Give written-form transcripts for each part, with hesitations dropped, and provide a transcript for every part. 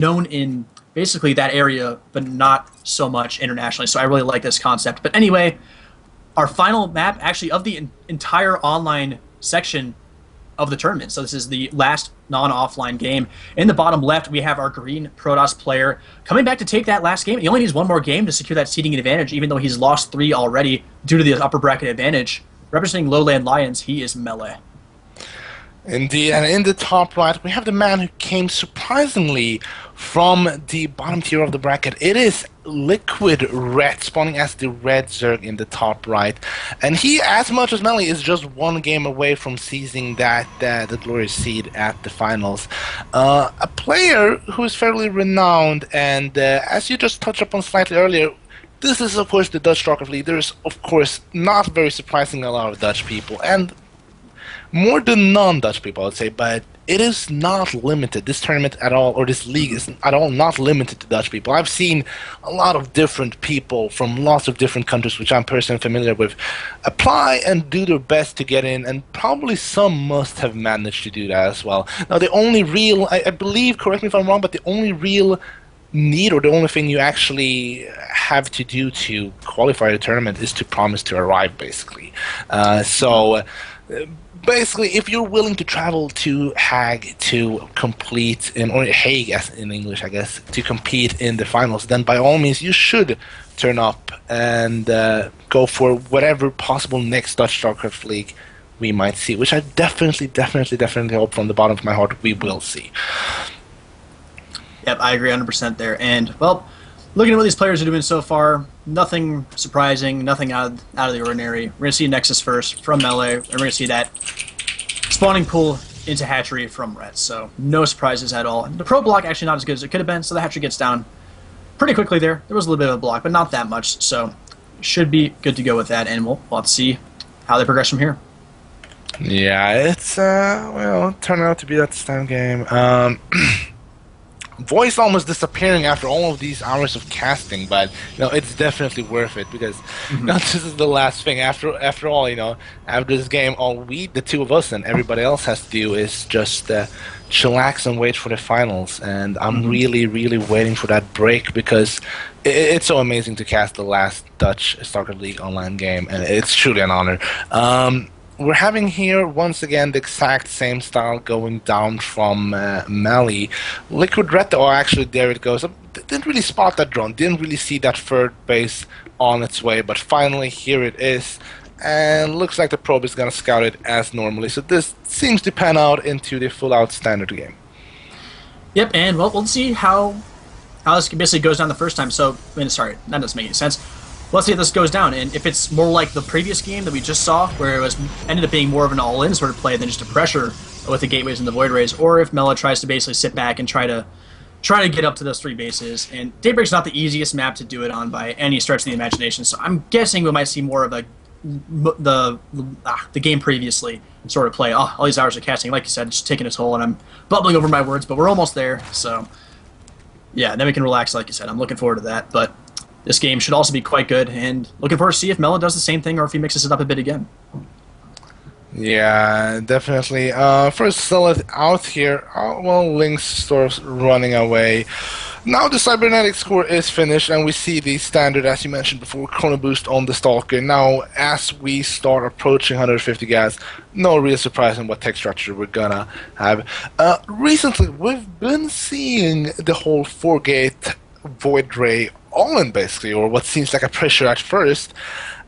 known in basically that area, but not so much internationally. So I really like this concept. But anyway, our final map actually of the entire online section of the tournament. So this is the last non-offline game. In the bottom left, we have our green Protoss player coming back to take that last game. He only needs one more game to secure that seeding advantage, even though he's lost 3 already due to the upper bracket advantage. Representing Lowland Lions, he is Melle. Indeed, and in the top right, we have the man who came surprisingly from the bottom tier of the bracket. It is Liquid.Ret, spawning as the red Zerg in the top right. And he, as much as Melle, is just one game away from seizing that the glorious seed at the finals. A player who is fairly renowned, and as you just touched upon slightly earlier, this is, of course, the Dutch StarCraft League. There's, of course, not very surprising a lot of Dutch people, and more than non-Dutch people, I would say, but it is not limited. This tournament at all, or this league, is at all not limited to Dutch people. I've seen a lot of different people from lots of different countries, which I'm personally familiar with, apply and do their best to get in, and probably some must have managed to do that as well. Now, the only real, I believe, correct me if I'm wrong, but the only real need, or the only thing you actually have to do to qualify the tournament is to promise to arrive, basically. Basically, if you're willing to travel to Hague to compete or Hague as in English, I guess, to compete in the finals, then by all means you should turn up and go for whatever possible next Dutch StarCraft League we might see, which I definitely hope from the bottom of my heart we will see. Yep, I agree 100% there. And, well, looking at what these players are doing so far, nothing surprising, nothing out of the ordinary. We're going to see Nexus first from Melle, and we're going to see that spawning pool into hatchery from Ret, so no surprises at all. The pro block actually not as good as it could have been, so the hatchery gets down pretty quickly there. There was a little bit of a block, but not that much, so should be good to go with that, and we'll have to see how they progress from here. Yeah, it's, well, it turned out to be that stand game. Voice almost disappearing after all of these hours of casting, but it's definitely worth it because this is the last thing. After all, after this game, all we, the two of us, and everybody else has to do is just chillax and wait for the finals. And I'm really waiting for that break because it's so amazing to cast the last Dutch StarCraft League online game, and it's truly an honor. We're having here, once again, the exact same style going down from Melle. Liquid.Ret, oh, actually, there it goes. Didn't really spot that drone, didn't really see that third base on its way, but finally, here it is. And looks like the probe is going to scout it as normally. So this seems to pan out into the full-out standard game. Yep, and, well, we'll see how this basically goes down the first time. So, sorry, that doesn't make any sense. Let's see if this goes down, and if it's more like the previous game that we just saw, where it ended up being more of an all-in sort of play than just a pressure with the gateways and the void rays, or if Melle tries to basically sit back and try to get up to those 3 bases. And Daybreak's not the easiest map to do it on by any stretch of the imagination, so I'm guessing we might see more of the game previously sort of play. Oh, all these hours of casting, like you said, it's taking a toll, and I'm bubbling over my words, but we're almost there. So yeah, then we can relax, like you said. I'm looking forward to that, but this game should also be quite good, and looking forward to see if Melle does the same thing or if he mixes it up a bit again. Yeah, definitely. First, sell it out here. Oh, well, Link's sort of running away. Now the cybernetic score is finished, and we see the standard, as you mentioned before, chrono boost on the Stalker. Now, as we start approaching 150 gas, no real surprise in what tech structure we're gonna have. Recently, we've been seeing the whole 4-gate void ray all-in, basically, or what seems like a pressure at first.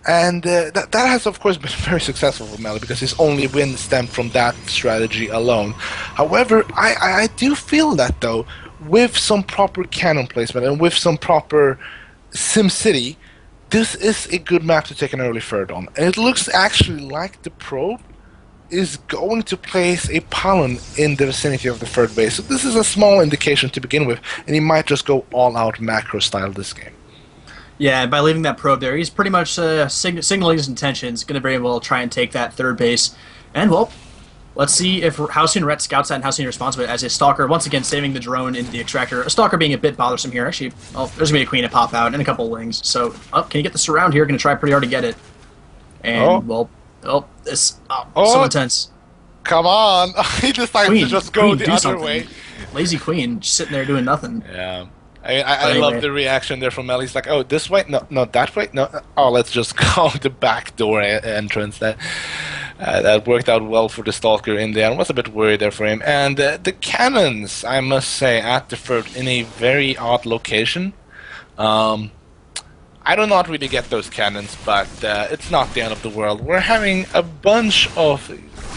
And that has, of course, been very successful for Melle because his only win stemmed from that strategy alone. However, I do feel that, though, with some proper cannon placement and with some proper SimCity, this is a good map to take an early third on. And it looks actually like the probe is going to place a pylon in the vicinity of the third base. So this is a small indication to begin with, and he might just go all-out macro style this game. Yeah, by leaving that probe there, he's pretty much signaling his intentions, going to very well try and take that third base. And, well, let's see how soon Ret scouts that and how soon he responds to it as his Stalker, once again, saving the drone into the Extractor. A Stalker being a bit bothersome here. Actually, oh, there's going to be a Queen to pop out and a couple of Lings. So, oh, can you get the surround here? Going to try pretty hard to get it. And, well, so intense. Come on! He decided to just go the other way. lazy queen, just sitting there doing nothing. Yeah. But I love anyway, the reaction there from Melle. He's like, oh, this way? No, no, that way? No. Oh, let's just go the back door entrance. That worked out well for the Stalker in there. I was a bit worried there for him. And the cannons, I must say, at the third in a very odd location. I do not really get those cannons, but it's not the end of the world. We're having a bunch of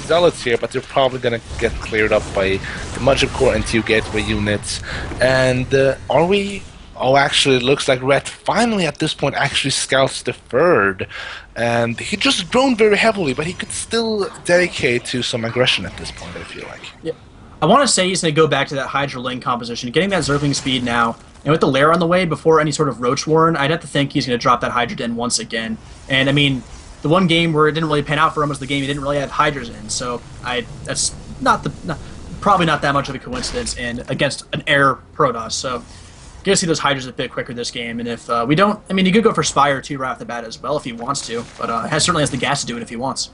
zealots here, but they're probably going to get cleared up by the Mudship Core and 2 gateway units. And are we... Oh, actually, it looks like Ret finally at this point actually scouts the third. And he just droned very heavily, but he could still dedicate to some aggression at this point, I feel like. yeah. I want to say he's going to go back to that Hydra Link composition, getting that Zergling speed now. And with the Lair on the way, before any sort of Roach Warren, I'd have to think he's going to drop that Hydra Den once again. And, I mean, the one game where it didn't really pan out for him was the game he didn't really have Hydras in. So that's probably not that much of a coincidence, and against an Air Protoss. So gonna see those Hydras a bit quicker this game, and if we don't, I mean, he could go for Spire too right off the bat as well if he wants to, but certainly has the gas to do it if he wants.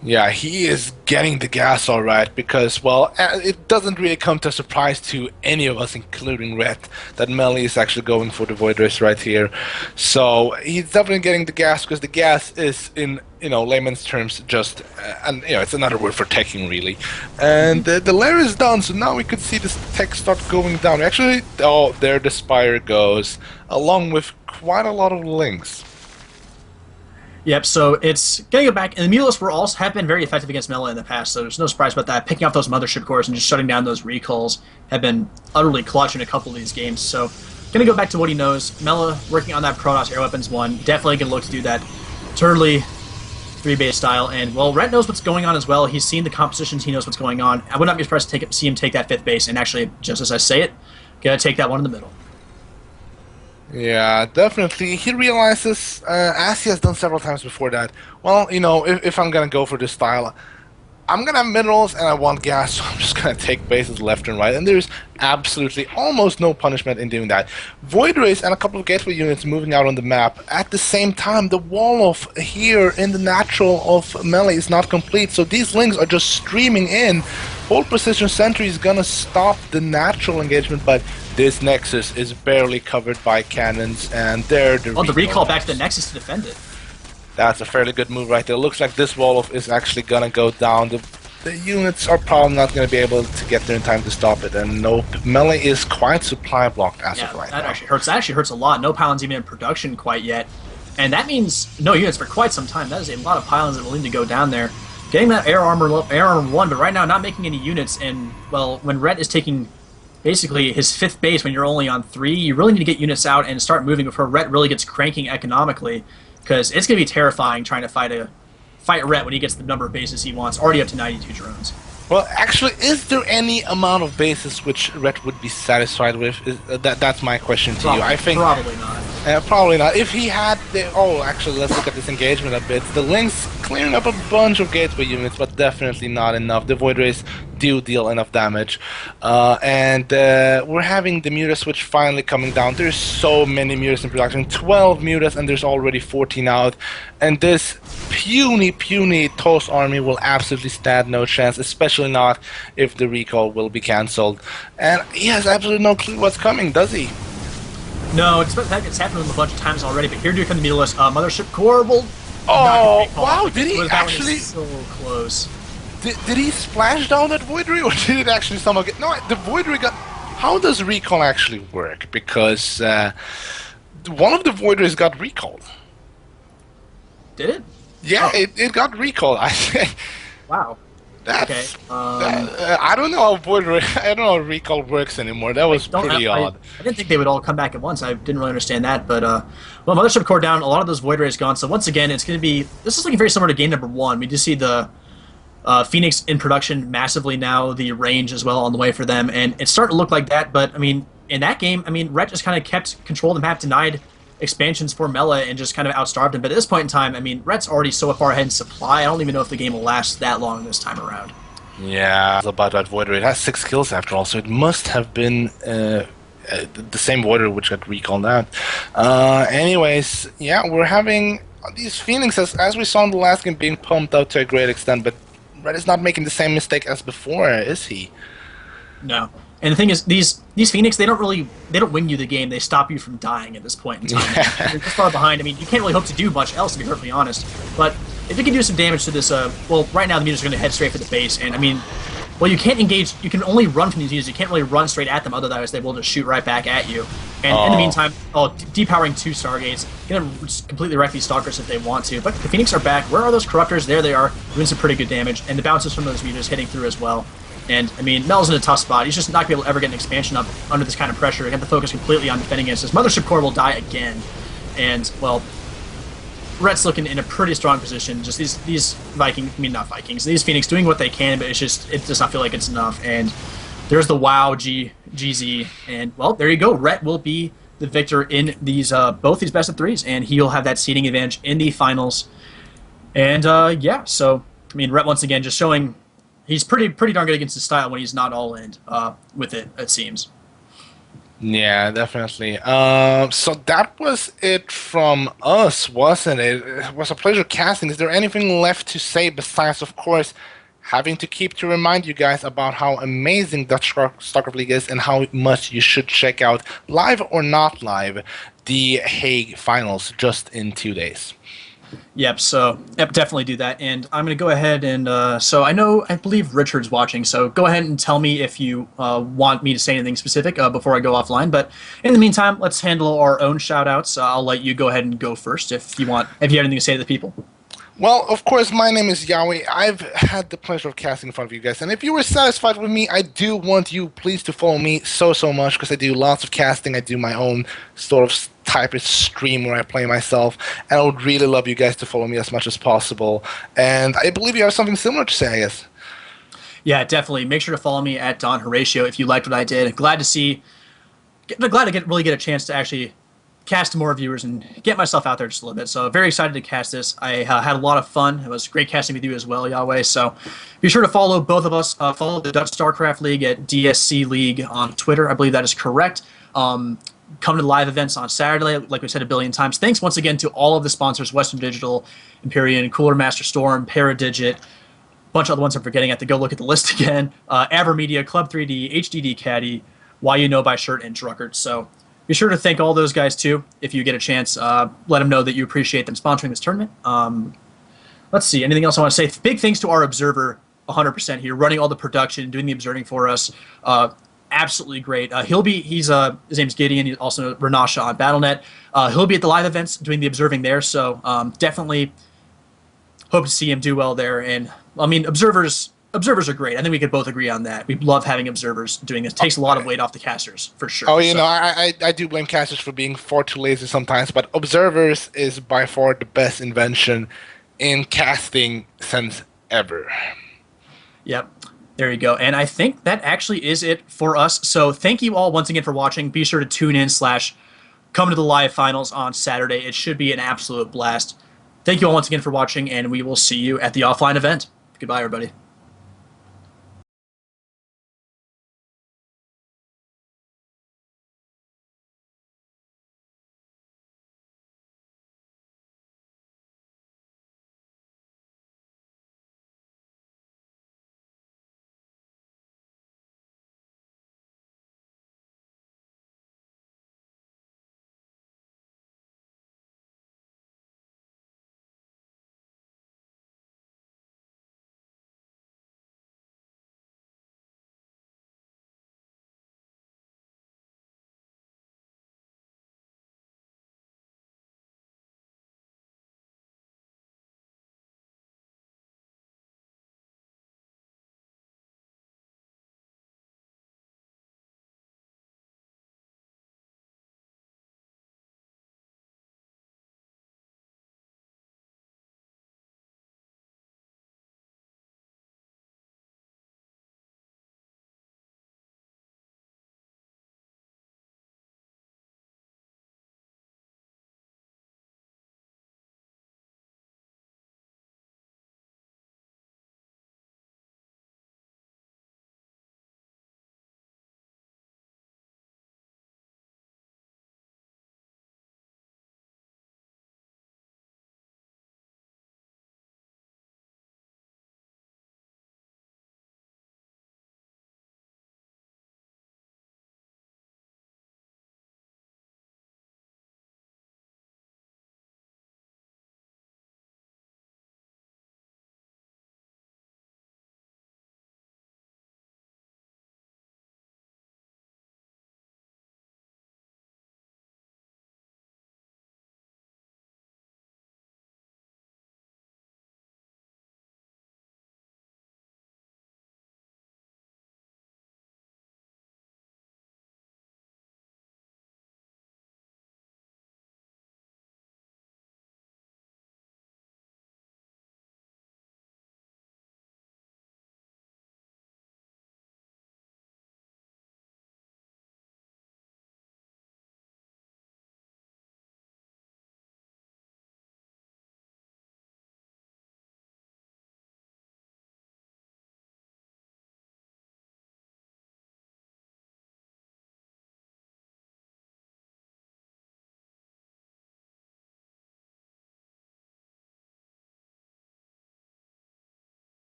Yeah, he is getting the gas all right because, well, it doesn't really come to a surprise to any of us, including Ret, that Melle is actually going for the Void Race right here. So he's definitely getting the gas because the gas is, in layman's terms, just, and it's another word for teching really. And the layer is done, so now we could see this tech start going down. Actually, oh, there the Spire goes, along with quite a lot of links. Yep, so it's getting it back, and the Mutalisks have been very effective against Melle in the past, so there's no surprise about that. Picking off those Mothership Cores and just shutting down those recalls have been utterly clutch in a couple of these games. So, gonna go back to what he knows. Melle working on that Protoss Air Weapons 1, definitely gonna look to do that Turley 3-base style, and, well, Ret knows what's going on as well. He's seen the compositions, he knows what's going on. I would not be surprised to see him take that 5th base, and actually, just as I say it, gonna take that one in the middle. Yeah, definitely. He realizes, as he has done several times before that, well, if I'm gonna go for this style, I'm gonna have minerals and I want gas, so I'm just gonna take bases left and right, and there's absolutely almost no punishment in doing that. Void Race and a couple of gateway units moving out on the map. At the same time, the wall off here in the natural of Melle is not complete, so these links are just streaming in. Hold Precision Sentry is gonna stop the natural engagement, but this Nexus is barely covered by cannons, and there the recall back to the Nexus to defend it. That's a fairly good move right there. Looks like this wall-off is actually gonna go down. The units are probably not gonna be able to get there in time to stop it, and nope, Melle is quite supply blocked as of right now. That actually hurts a lot. No pylons even in production quite yet, and that means no units for quite some time. That is a lot of pylons that will need to go down there. Getting that air armor 1, but right now not making any units, and, well, when Ret is taking basically his 5th base when you're only on 3, you really need to get units out and start moving before Ret really gets cranking economically, because it's going to be terrifying trying to fight Ret when he gets the number of bases he wants, already up to 92 drones. Well, actually, is there any amount of bases which Ret would be satisfied with? That's my question to you. I think probably not. Probably not. If he had actually, let's look at this engagement a bit. The Lynx clearing up a bunch of gateway units, but definitely not enough. The Void Race do deal enough damage. And we're having the Muta switch finally coming down. There's so many Mutas in production. 12 Mutas, and there's already 14 out. And this puny TOS army will absolutely stand no chance, especially not if the recall will be cancelled. And he has absolutely no clue what's coming, does he? No, it's happened to him a bunch of times already, but here do come the Mutalisks. Mothership Core will... Oh, wow, did he actually... so close. Did he splash down that Void Ray, or did it actually somehow get... No, the Void Ray got... How does recall actually work? Because one of the Void Rays got recalled. Did it? Yeah, it got recalled, I think. Wow. That's, I don't know how I don't know how recall works anymore. That was pretty odd. I didn't think they would all come back at once. I didn't really understand that, but well, Mothership Core down. A lot of those Void Rays gone. So once again, it's going to be. This is looking very similar to game number 1. We just see the Phoenix in production massively now. The range as well on the way for them, and it's starting to look like that. But I mean, in that game, Ret just kind of kept control of the map, denied expansions for Melle, and just kind of outstarved him. But at this point in time, Ret's already so far ahead in supply, I don't even know if the game will last that long this time around. Yeah, about that Void Ray. It has 6 kills after all, so it must have been the same Void Ray which got recalled out. Anyways, yeah, we're having these Phoenix, as we saw in the last game, being pumped out to a great extent, but Ret is not making the same mistake as before, is he? No. And the thing is, these Phoenix, they don't win you the game. They stop you from dying at this point in time. You're this far behind. I mean, you can't really hope to do much else, to be perfectly honest. But if you can do some damage to this, well, right now the Mutas are going to head straight for the base, and I mean, well, you can't engage. You can only run from these Mutas. You can't really run straight at them. Otherwise, they will just shoot right back at you. And in the meantime, depowering 2 Stargates, going to just completely wreck these Stalkers if they want to. But the Phoenix are back. Where are those Corruptors? There they are, doing some pretty good damage, and the bounces from those Mutas hitting through as well. And, I mean, Mel's in a tough spot. He's just not going to be able to ever get an expansion up under this kind of pressure. He have to focus completely on defending against this. Mothership Core will die again. And, well, Ret's looking in a pretty strong position. Just these Vikings, I mean, not Vikings, these Phoenix doing what they can, but it does not feel like it's enough. And there's the WoW GZ. And, well, there you go. Ret will be the victor in these both these best of 3s, and he'll have that seeding advantage in the finals. And, yeah, so, I mean, Ret once again just showing... He's pretty darn good against his style when he's not all in with it seems. Yeah, definitely. So that was it from us, wasn't it? It was a pleasure casting. Is there anything left to say besides, of course, having to keep to remind you guys about how amazing Dutch StarCraft League is and how much you should check out, live or not live, the Hague Finals just in 2 days. Yep, so definitely do that. And I'm going to go ahead and, so I believe Richard's watching, so go ahead and tell me if you want me to say anything specific before I go offline. But in the meantime, let's handle our own shout-outs. I'll let you go ahead and go first if you have anything to say to the people. Well, of course, my name is Yahweh. I've had the pleasure of casting in front of you guys, and if you were satisfied with me, I do want you please to follow me so much, because I do lots of casting. I do my own sort of type of stream where I play myself, and I would really love you guys to follow me as much as possible. And I believe you have something similar to say, I guess. Yeah, definitely. Make sure to follow me at Don Horatio if you liked what I did. Glad to really get a chance to actually cast to more viewers and get myself out there just a little bit. So very excited to cast this. I had a lot of fun. It was great casting with you as well, Yahweh. So be sure to follow both of us. Follow the Dutch StarCraft League at DSC League on Twitter. I believe that is correct. Come to the live events on Saturday, like we said a billion times. Thanks once again to all of the sponsors: Western Digital, Empyrean, Cooler Master Storm, Paradigit, a bunch of other ones I'm forgetting. I have to go look at the list again. Avermedia, Club 3D, HDD Caddy, Why You Know by Shirt, and Druckert. So be sure to thank all those guys too if you get a chance. Let them know that you appreciate them sponsoring this tournament. Let's see, anything else I want to say? Big thanks to our observer, 100% here, running all the production, doing the observing for us. Absolutely great. His name's Gideon. He's also Renasha on BattleNet. He'll be at the live events doing the observing there. So definitely hope to see him do well there. And I mean, observers are great. I think we could both agree on that. We love having observers doing this. It takes a lot of weight off the casters, for sure. Oh, you know, I do blame casters for being far too lazy sometimes, but observers is by far the best invention in casting since ever. Yep. There you go. And I think that actually is it for us. So thank you all once again for watching. Be sure to tune in / come to the live finals on Saturday. It should be an absolute blast. Thank you all once again for watching, and we will see you at the offline event. Goodbye, everybody.